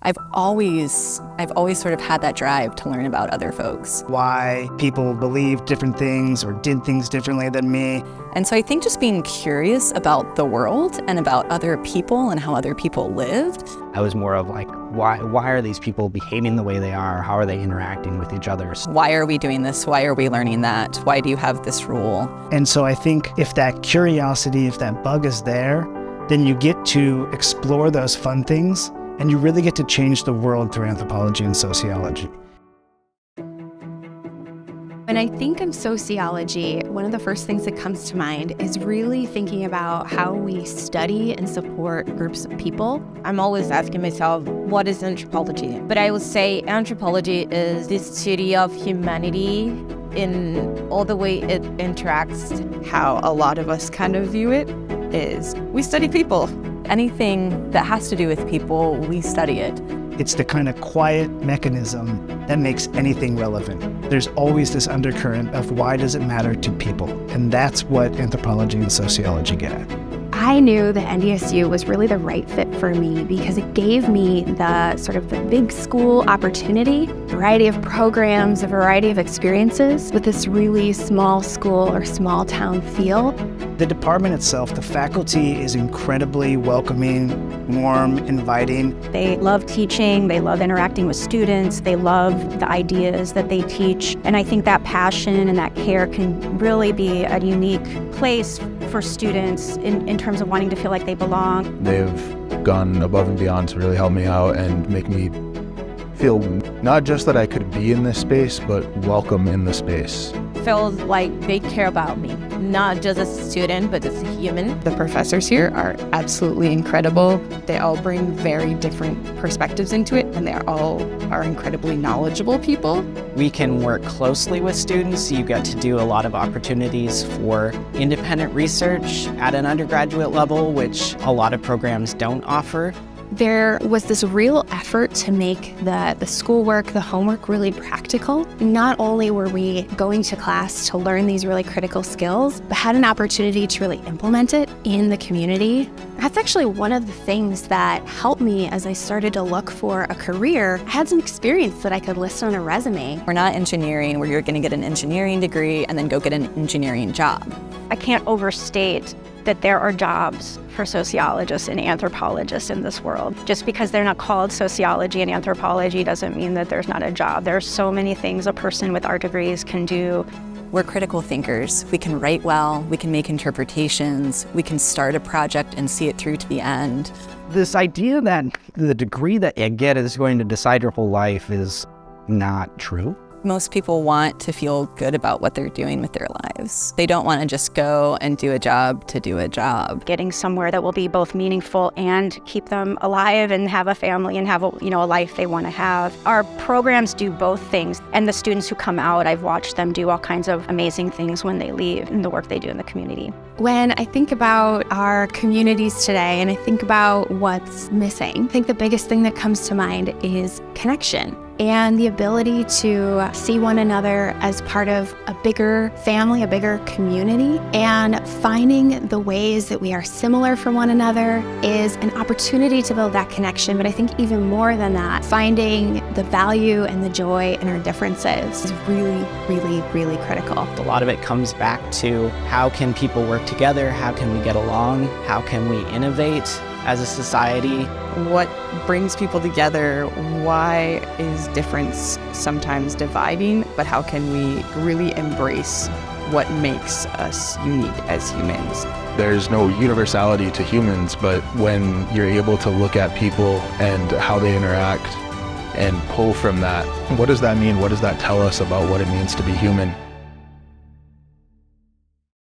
I've always sort of had that drive to learn about other folks. Why people believe different things or did things differently than me. And so I think just being curious about the world and about other people and how other people lived. I was more of like, why are these people behaving the way they are? How are they interacting with each other? Why are we doing this? Why are we learning that? Why do you have this rule? And so I think if that curiosity, if that bug is there, then you get to explore those fun things and you really get to change the world through anthropology and sociology. When I think of sociology, one of the first things that comes to mind is really thinking about how we study and support groups of people. I'm always asking myself, what is anthropology? But I would say anthropology is the study of humanity in all the way it interacts. How a lot of us kind of view it is we study people. Anything that has to do with people, we study it. It's the kind of quiet mechanism that makes anything relevant. There's always this undercurrent of why does it matter to people? And that's what anthropology and sociology get at. I knew that NDSU was really the right fit for me because it gave me the sort of the big school opportunity, a variety of programs, a variety of experiences with this really small school or small town feel. The department itself, the faculty is incredibly welcoming, warm, inviting. They love teaching, they love interacting with students, they love the ideas that they teach. And I think that passion and that care can really be a unique place for students in terms of wanting to feel like they belong. They've gone above and beyond to really help me out and make me feel not just that I could be in this space, but welcome in the space. Feels like they care about me, not just as a student, but as a human. The professors here are absolutely incredible. They all bring very different perspectives into it, and they all are incredibly knowledgeable people. We can work closely with students. You get to do a lot of opportunities for independent research at an undergraduate level, which a lot of programs don't offer. There was this real effort to make the schoolwork, the homework really practical. Not only were we going to class to learn these really critical skills, but had an opportunity to really implement it in the community. That's actually one of the things that helped me as I started to look for a career. I had some experience that I could list on a resume. We're not engineering where you're going to get an engineering degree and then go get an engineering job. I can't overstate that there are jobs for sociologists and anthropologists in this world. Just because they're not called sociology and anthropology doesn't mean that there's not a job. There are so many things a person with our degrees can do. We're critical thinkers. We can write well, we can make interpretations, we can start a project and see it through to the end. This idea that the degree that you get is going to decide your whole life is not true. Most people want to feel good about what they're doing with their lives. They don't want to just go and do a job to do a job. Getting somewhere that will be both meaningful and keep them alive and have a family and have a life they want to have. Our programs do both things, and the students who come out, I've watched them do all kinds of amazing things when they leave and the work they do in the community. When I think about our communities today and I think about what's missing, I think the biggest thing that comes to mind is connection and the ability to see one another as part of a bigger family, a bigger community, and finding the ways that we are similar from one another is an opportunity to build that connection. But I think even more than that, finding the value and the joy in our differences is really, really, really critical. A lot of it comes back to how can people work together? How can we get along? How can we innovate as a society? What brings people together? Why is difference sometimes dividing? But how can we really embrace what makes us unique as humans? There's no universality to humans, but when you're able to look at people and how they interact and pull from that, what does that mean? What does that tell us about what it means to be human?